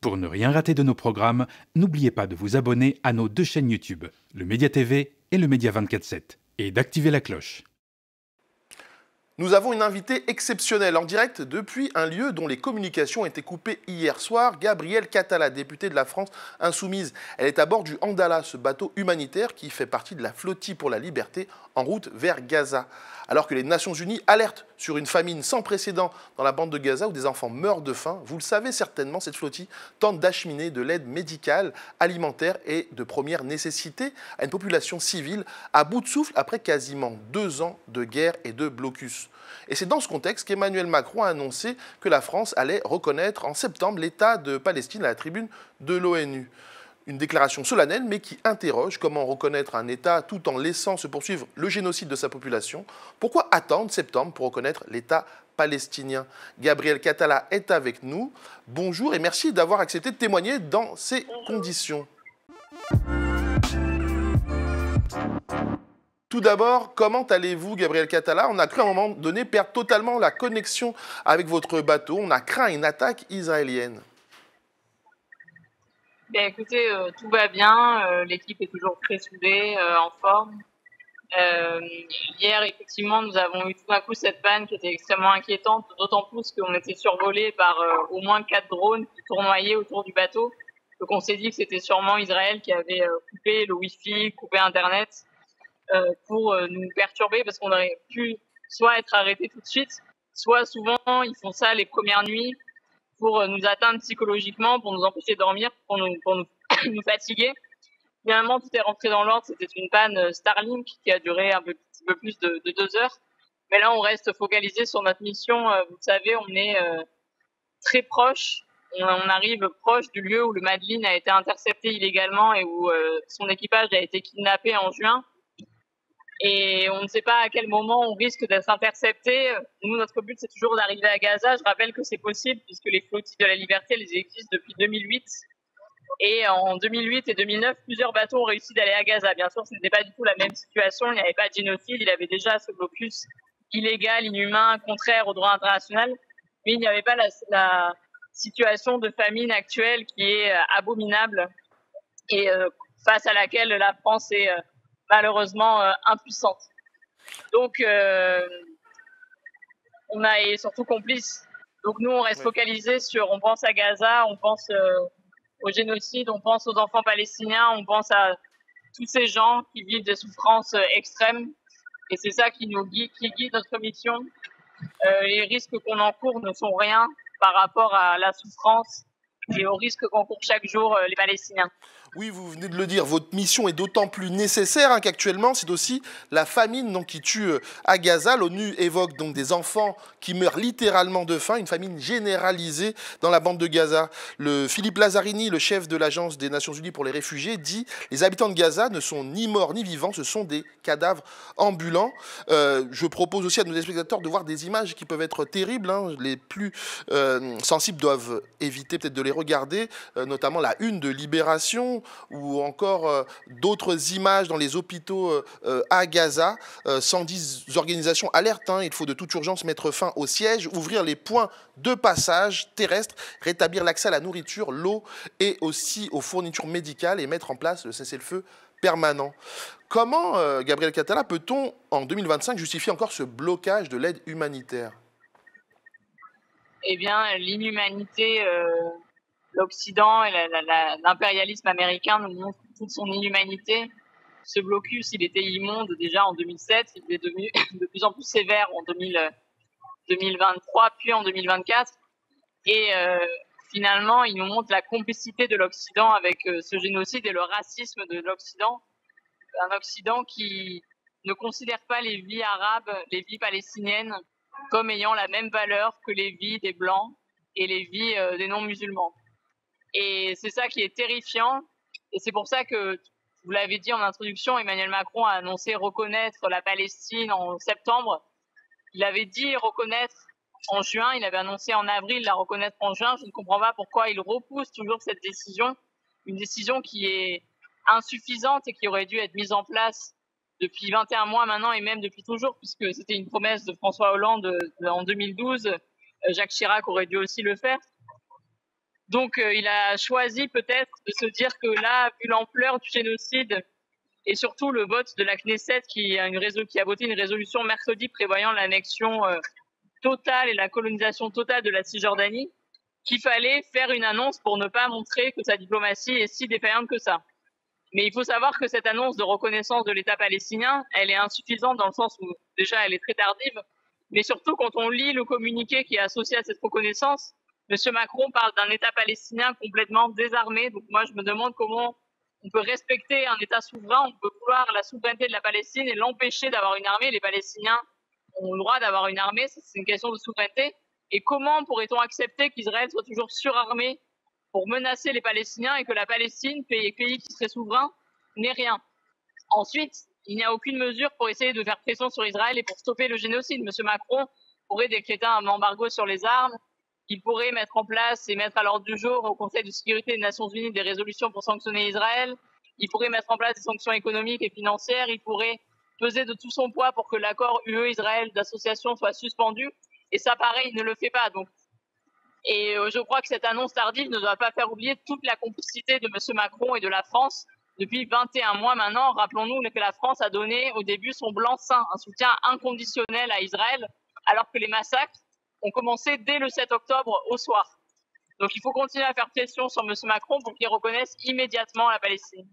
Pour ne rien rater de nos programmes, n'oubliez pas de vous abonner à nos deux chaînes YouTube, le Média TV et le Média 24/7, et d'activer la cloche. Nous avons une invitée exceptionnelle en direct depuis un lieu dont les communications ont été coupées hier soir, Gabrielle Catala, députée de la France Insoumise. Elle est à bord du Andala, ce bateau humanitaire qui fait partie de la flottille pour la liberté en route vers Gaza. Alors que les Nations Unies alertent sur une famine sans précédent dans la bande de Gaza où des enfants meurent de faim, vous le savez certainement, cette flottille tente d'acheminer de l'aide médicale, alimentaire et de première nécessité à une population civile à bout de souffle après quasiment 2 ans de guerre et de blocus. Et c'est dans ce contexte qu'Emmanuel Macron a annoncé que la France allait reconnaître en septembre l'État de Palestine à la tribune de l'ONU. Une déclaration solennelle, mais qui interroge comment reconnaître un État tout en laissant se poursuivre le génocide de sa population. Pourquoi attendre septembre pour reconnaître l'État palestinien? Gabrielle Catala est avec nous. Bonjour et merci d'avoir accepté de témoigner dans ces conditions. Tout d'abord, comment allez-vous, Gabrielle Catala? On a cru à un moment donné perdre totalement la connexion avec votre bateau. On a craint une attaque israélienne. Bien, écoutez, tout va bien, l'équipe est toujours très soudée, en forme. Hier, effectivement, nous avons eu tout d'un coup cette panne qui était extrêmement inquiétante, d'autant plus qu'on était survolé par au moins 4 drones qui tournoyaient autour du bateau. Donc on s'est dit que c'était sûrement Israël qui avait coupé le Wi-Fi, coupé Internet pour nous perturber parce qu'on aurait pu soit être arrêté tout de suite, soit souvent ils font ça les premières nuits pour nous atteindre psychologiquement, pour nous empêcher de dormir, pour nous nous fatiguer. Finalement, tout est rentré dans l'ordre. C'était une panne Starlink qui a duré un petit peu plus de 2 heures. Mais là, on reste focalisé sur notre mission. Vous savez, on est très proche. On arrive proche du lieu où le Madeleine a été intercepté illégalement et où son équipage a été kidnappé en juin. Et on ne sait pas à quel moment on risque d'être intercepté. Nous, notre but, c'est toujours d'arriver à Gaza. Je rappelle que c'est possible puisque les flottilles de la liberté, elles existent depuis 2008. Et en 2008 et 2009, plusieurs bateaux ont réussi d'aller à Gaza. Bien sûr, ce n'était pas du tout la même situation. Il n'y avait pas de génocide. Il y avait déjà ce blocus illégal, inhumain, contraire au droit international. Mais il n'y avait pas la situation de famine actuelle qui est abominable et face à laquelle la France est malheureusement impuissante. Donc, on est surtout complice. Donc nous, on reste focalisé sur, on pense à Gaza, on pense au génocide, on pense aux enfants palestiniens, on pense à tous ces gens qui vivent des souffrances extrêmes. Et c'est ça qui guide notre mission. Les risques qu'on encourt ne sont rien par rapport à la souffrance et aux risques qu'encourent chaque jour les Palestiniens. Oui, vous venez de le dire, votre mission est d'autant plus nécessaire qu'actuellement, c'est aussi la famine donc, qui tue à Gaza. L'ONU évoque donc des enfants qui meurent littéralement de faim, une famine généralisée dans la bande de Gaza. Philippe Lazzarini, le chef de l'Agence des Nations Unies pour les réfugiés, dit « Les habitants de Gaza ne sont ni morts ni vivants, ce sont des cadavres ambulants ». Je propose aussi à nos spectateurs de voir des images qui peuvent être terribles. Les plus sensibles doivent éviter peut-être de les regarder, notamment la une de Libération, ou encore d'autres images dans les hôpitaux à Gaza. 110 organisations alertent, il faut de toute urgence mettre fin au siège, ouvrir les points de passage terrestres, rétablir l'accès à la nourriture, l'eau et aussi aux fournitures médicales et mettre en place le cessez-le-feu permanent. Comment, Gabrielle Catala, peut-on en 2025 justifier encore ce blocage de l'aide humanitaire? Eh bien, l'inhumanité... l'Occident et l'impérialisme américain nous montrent toute son inhumanité. Ce blocus, il était immonde déjà en 2007, il est devenu de plus en plus sévère en 2023, puis en 2024. Et finalement, il nous montre la complicité de l'Occident avec ce génocide et le racisme de l'Occident. Un Occident qui ne considère pas les vies arabes, les vies palestiniennes, comme ayant la même valeur que les vies des Blancs et les vies des non-musulmans. Et c'est ça qui est terrifiant. Et c'est pour ça que, vous l'avez dit en introduction, Emmanuel Macron a annoncé reconnaître la Palestine en septembre. Il avait dit reconnaître en juin, il avait annoncé en avril la reconnaître en juin. Je ne comprends pas pourquoi il repousse toujours cette décision. Une décision qui est insuffisante et qui aurait dû être mise en place depuis 21 mois maintenant et même depuis toujours, puisque c'était une promesse de François Hollande en 2012. Jacques Chirac aurait dû aussi le faire. Donc il a choisi peut-être de se dire que là, vu l'ampleur du génocide et surtout le vote de la Knesset qui a voté une résolution mercredi prévoyant l'annexion totale et la colonisation totale de la Cisjordanie, qu'il fallait faire une annonce pour ne pas montrer que sa diplomatie est si défaillante que ça. Mais il faut savoir que cette annonce de reconnaissance de l'État palestinien, elle est insuffisante dans le sens où déjà elle est très tardive, mais surtout quand on lit le communiqué qui est associé à cette reconnaissance, M. Macron parle d'un État palestinien complètement désarmé. Donc moi je me demande comment on peut respecter un État souverain, on peut vouloir la souveraineté de la Palestine et l'empêcher d'avoir une armée. Les Palestiniens ont le droit d'avoir une armée, c'est une question de souveraineté. Et comment pourrait-on accepter qu'Israël soit toujours surarmé pour menacer les Palestiniens et que la Palestine, pays qui serait souverain, n'ait rien? Ensuite, il n'y a aucune mesure pour essayer de faire pression sur Israël et pour stopper le génocide. M. Macron pourrait décréter un embargo sur les armes, il pourrait mettre en place et mettre à l'ordre du jour au Conseil de sécurité des Nations Unies des résolutions pour sanctionner Israël, il pourrait mettre en place des sanctions économiques et financières, il pourrait peser de tout son poids pour que l'accord UE-Israël d'association soit suspendu. Et ça, pareil, il ne le fait pas. Donc, et je crois que cette annonce tardive ne doit pas faire oublier toute la complicité de M. Macron et de la France depuis 21 mois maintenant. Rappelons-nous que la France a donné au début son blanc-seing, un soutien inconditionnel à Israël, alors que les massacres ont commencé dès le 7 octobre au soir. Donc il faut continuer à faire pression sur M. Macron pour qu'il reconnaisse immédiatement la Palestine.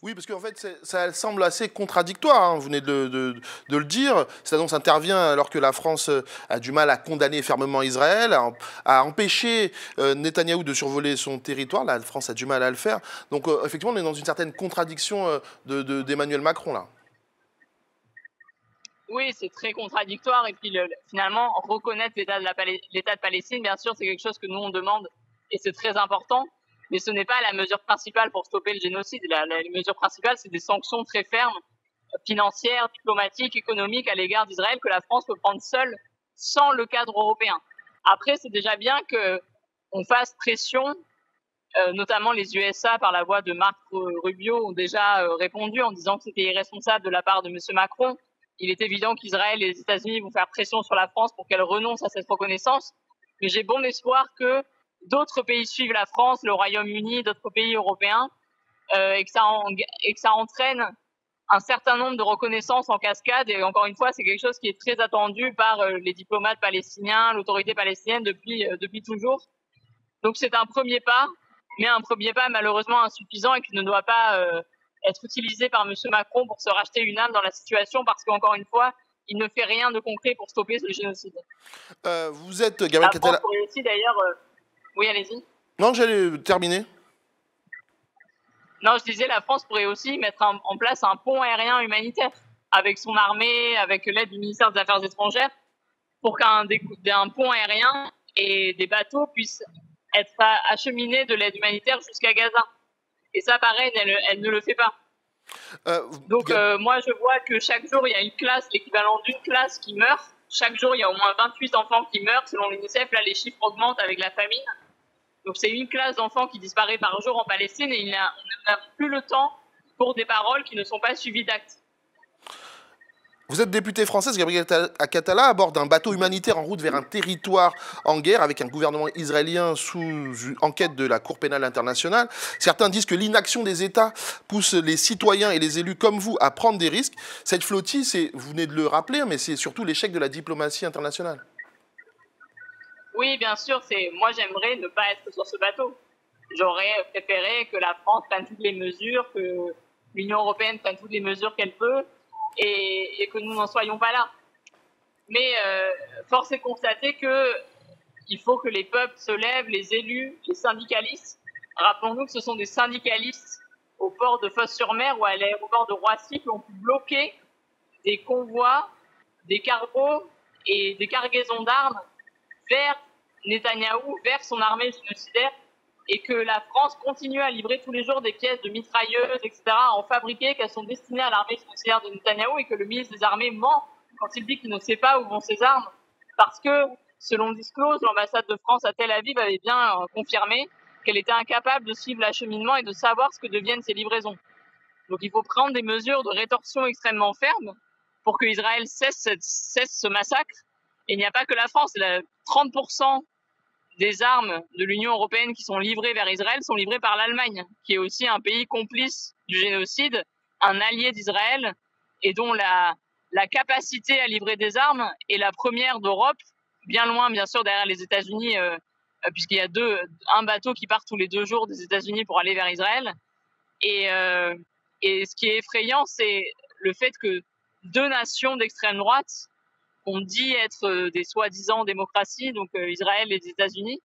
Oui, parce qu'en fait, ça semble assez contradictoire, hein, vous venez de le dire. Cette annonce intervient alors que la France a du mal à condamner fermement Israël, à empêcher Netanyahou de survoler son territoire. La France a du mal à le faire. Donc, effectivement, on est dans une certaine contradiction d'Emmanuel Macron, là. Oui, c'est très contradictoire. Et puis, finalement, reconnaître l'État de Palestine, bien sûr, c'est quelque chose que nous, on demande et c'est très important. Mais ce n'est pas la mesure principale pour stopper le génocide. La mesure principale, c'est des sanctions très fermes, financières, diplomatiques, économiques à l'égard d'Israël que la France peut prendre seule, sans le cadre européen. Après, c'est déjà bien qu'on fasse pression, notamment les USA, par la voix de Marco Rubio, ont déjà répondu en disant que c'était irresponsable de la part de M. Macron. Il est évident qu'Israël et les États-Unis vont faire pression sur la France pour qu'elle renonce à cette reconnaissance. Mais j'ai bon espoir que d'autres pays suivent la France, le Royaume-Uni, d'autres pays européens, et que ça entraîne un certain nombre de reconnaissances en cascade. Et encore une fois, c'est quelque chose qui est très attendu par les diplomates palestiniens, l'autorité palestinienne depuis toujours. Donc c'est un premier pas, mais un premier pas malheureusement insuffisant et qui ne doit pas être utilisé par M. Macron pour se racheter une âme dans la situation, parce qu'encore une fois, il ne fait rien de concret pour stopper le génocide. Vous êtes Gabriel Catala. La France pourrait aussi d'ailleurs... Oui, allez-y. Non, j'allais terminer. Non, je disais, la France pourrait aussi mettre en place un pont aérien humanitaire avec son armée, avec l'aide du ministère des Affaires étrangères, pour qu'un pont aérien et des bateaux puissent être acheminés de l'aide humanitaire jusqu'à Gaza. Et ça, pareil, elle ne le fait pas. Donc, moi, je vois que chaque jour, il y a une classe, l'équivalent d'une classe qui meurt. Chaque jour, il y a au moins 28 enfants qui meurent. Selon l'UNICEF, là, les chiffres augmentent avec la famine. Donc, c'est une classe d'enfants qui disparaît par jour en Palestine et on n'a plus le temps pour des paroles qui ne sont pas suivies d'actes. Vous êtes députée française, Gabriel Catala, à bord d'un bateau humanitaire en route vers un territoire en guerre avec un gouvernement israélien sous enquête de la Cour pénale internationale. Certains disent que l'inaction des États pousse les citoyens et les élus comme vous à prendre des risques. Cette flottille, vous venez de le rappeler, mais c'est surtout l'échec de la diplomatie internationale. Oui, bien sûr. Moi, j'aimerais ne pas être sur ce bateau. J'aurais préféré que la France prenne toutes les mesures, que l'Union européenne prenne toutes les mesures qu'elle peut, et que nous n'en soyons pas là. Mais force est de constater qu'il faut que les peuples se lèvent, les élus, les syndicalistes. Rappelons-nous que ce sont des syndicalistes au port de Fos-sur-Mer ou à l'aéroport de Roissy qui ont pu bloquer des convois, des cargos et des cargaisons d'armes vers Netanyahou, vers son armée génocidaire, et que la France continue à livrer tous les jours des pièces de mitrailleuses, etc., à en fabriquer, qu'elles sont destinées à l'armée génocidaire de Netanyahou, et que le ministre des Armées ment quand il dit qu'il ne sait pas où vont ces armes, parce que, selon disclose, l'ambassade de France à Tel Aviv avait bien confirmé qu'elle était incapable de suivre l'acheminement et de savoir ce que deviennent ces livraisons. Donc il faut prendre des mesures de rétorsion extrêmement fermes pour que Israël cesse ce massacre. Et il n'y a pas que la France, 30% des armes de l'Union européenne qui sont livrées vers Israël sont livrées par l'Allemagne, qui est aussi un pays complice du génocide, un allié d'Israël, et dont la capacité à livrer des armes est la première d'Europe, bien loin, bien sûr, derrière les États-Unis, puisqu'il y a un bateau qui part tous les 2 jours des États-Unis pour aller vers Israël. Et ce qui est effrayant, c'est le fait que 2 nations d'extrême droite, qu'on dit être des soi-disant démocraties, donc Israël et les États-Unis,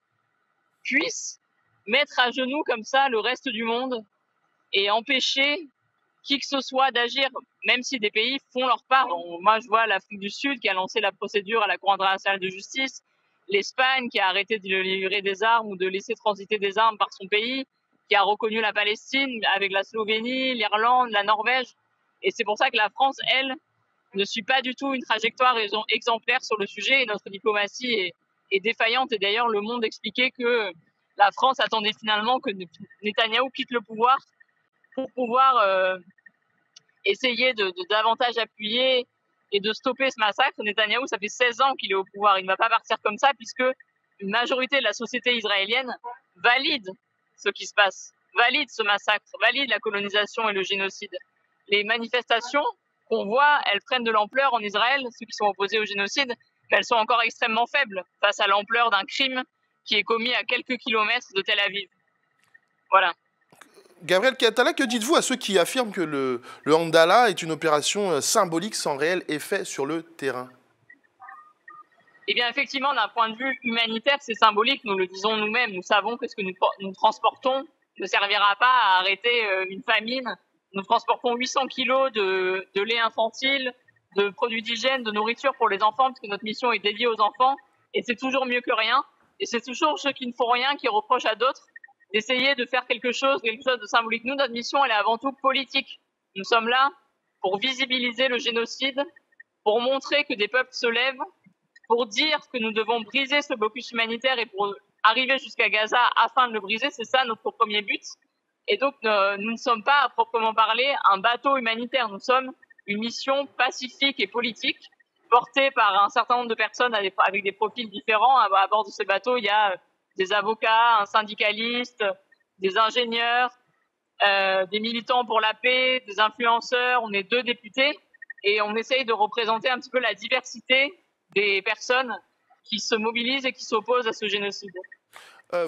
puissent mettre à genoux comme ça le reste du monde et empêcher qui que ce soit d'agir, même si des pays font leur part. Moi, je vois l'Afrique du Sud qui a lancé la procédure à la Cour internationale de justice, l'Espagne qui a arrêté de livrer des armes ou de laisser transiter des armes par son pays, qui a reconnu la Palestine avec la Slovénie, l'Irlande, la Norvège. Et c'est pour ça que la France, elle, ne suit pas du tout une trajectoire exemplaire sur le sujet, et notre diplomatie est défaillante. Et d'ailleurs, Le Monde expliquait que la France attendait finalement que Netanyahou quitte le pouvoir pour pouvoir essayer de davantage appuyer et de stopper ce massacre. Netanyahou, ça fait 16 ans qu'il est au pouvoir. Il ne va pas partir comme ça, puisque une majorité de la société israélienne valide ce qui se passe, valide ce massacre, valide la colonisation et le génocide. Les manifestations qu'on voit, elles prennent de l'ampleur en Israël, ceux qui sont opposés au génocide, mais elles sont encore extrêmement faibles face à l'ampleur d'un crime qui est commis à quelques kilomètres de Tel Aviv. Voilà. Gabriel Catala, que dites-vous à ceux qui affirment que le Handala est une opération symbolique sans réel effet sur le terrain? Eh bien, effectivement, d'un point de vue humanitaire, c'est symbolique, nous le disons nous-mêmes. Nous savons que ce que nous transportons ne servira pas à arrêter une famine. Nous transportons 800 kilos de lait infantile, de produits d'hygiène, de nourriture pour les enfants, parce que notre mission est dédiée aux enfants. Et c'est toujours mieux que rien. Et c'est toujours ceux qui ne font rien qui reprochent à d'autres d'essayer de faire quelque chose de symbolique. Nous, notre mission, elle est avant tout politique. Nous sommes là pour visibiliser le génocide, pour montrer que des peuples se lèvent, pour dire que nous devons briser ce blocus humanitaire et pour arriver jusqu'à Gaza afin de le briser. C'est ça notre premier but. Et donc, nous ne sommes pas, à proprement parler, un bateau humanitaire. Nous sommes une mission pacifique et politique portée par un certain nombre de personnes avec des profils différents. À bord de ce bateau, il y a des avocats, un syndicaliste, des ingénieurs, des militants pour la paix, des influenceurs. On est 2 députés et on essaye de représenter un petit peu la diversité des personnes qui se mobilisent et qui s'opposent à ce génocide.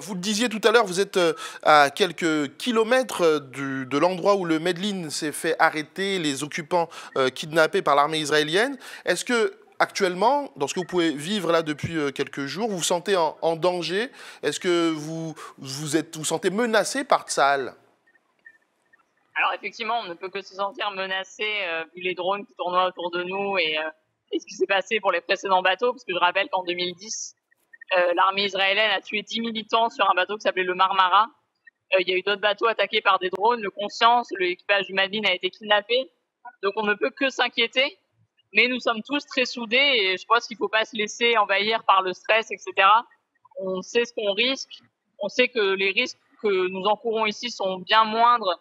Vous le disiez tout à l'heure, vous êtes à quelques kilomètres de l'endroit où le Medlin s'est fait arrêter, les occupants kidnappés par l'armée israélienne. Est-ce que actuellement, dans ce que vous pouvez vivre là depuis quelques jours, vous vous sentez en danger? Est-ce que vous sentez menacé par Tsahal? Alors effectivement, on ne peut que se sentir menacé vu les drones qui tournoient autour de nous et ce qui s'est passé pour les précédents bateaux, parce que je rappelle qu'en 2010, l'armée israélienne a tué 10 militants sur un bateau qui s'appelait le Marmara. Il y a eu d'autres bateaux attaqués par des drones, le Conscience, l'équipage du Medlin a été kidnappé. Donc on ne peut que s'inquiéter, mais nous sommes tous très soudés et je pense qu'il ne faut pas se laisser envahir par le stress, etc. On sait ce qu'on risque, on sait que les risques que nous encourons ici sont bien moindres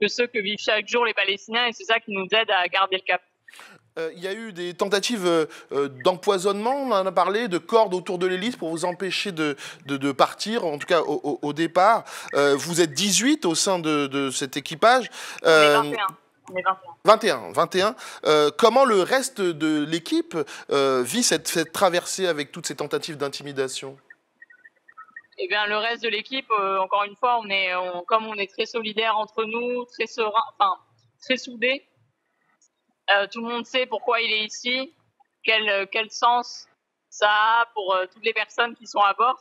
que ceux que vivent chaque jour les Palestiniens et c'est ça qui nous aide à garder le cap. Il y a eu des tentatives d'empoisonnement, on en a parlé, de cordes autour de l'hélice pour vous empêcher de partir, en tout cas au départ. Vous êtes 18 au sein de cet équipage. On est 21. On est 21. Comment le reste de l'équipe vit cette traversée avec toutes ces tentatives d'intimidation? Eh bien, le reste de l'équipe, encore une fois, comme on est très solidaires entre nous, très serein, enfin, très soudés. Tout le monde sait pourquoi il est ici, quel sens ça a pour toutes les personnes qui sont à bord.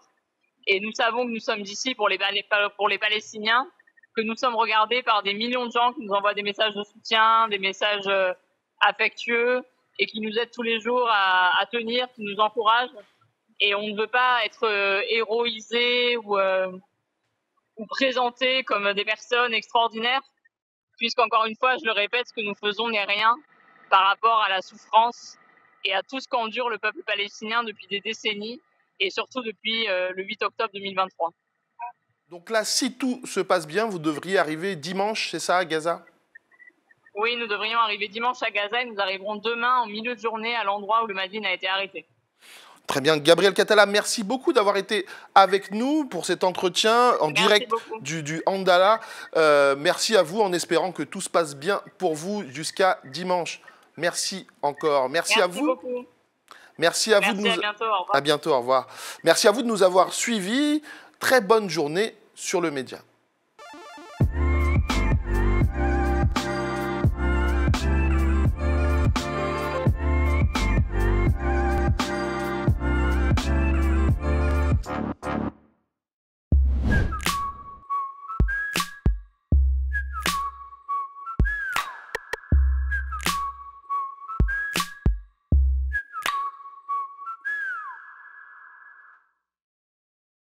Et nous savons que nous sommes ici pour les Palestiniens, que nous sommes regardés par des millions de gens qui nous envoient des messages de soutien, des messages affectueux et qui nous aident tous les jours à tenir, qui nous encouragent. Et on ne veut pas être héroïsés ou présentés comme des personnes extraordinaires, puisqu'encore une fois, je le répète, ce que nous faisons n'est rien par rapport à la souffrance et à tout ce qu'endure le peuple palestinien depuis des décennies et surtout depuis le 8 octobre 2023. Donc là, si tout se passe bien, vous devriez arriver dimanche, c'est ça, à Gaza? Oui, nous devrions arriver dimanche à Gaza et nous arriverons demain en milieu de journée à l'endroit où le Medlin a été arrêté. Très bien. Gabriel Catala, merci beaucoup d'avoir été avec nous pour cet entretien en direct du Andala. Merci à vous en espérant que tout se passe bien pour vous jusqu'à dimanche. Merci encore. Merci à vous. Beaucoup. Merci à vous. À bientôt. Au revoir. À bientôt. Au revoir. Merci à vous de nous avoir suivis. Très bonne journée sur le média.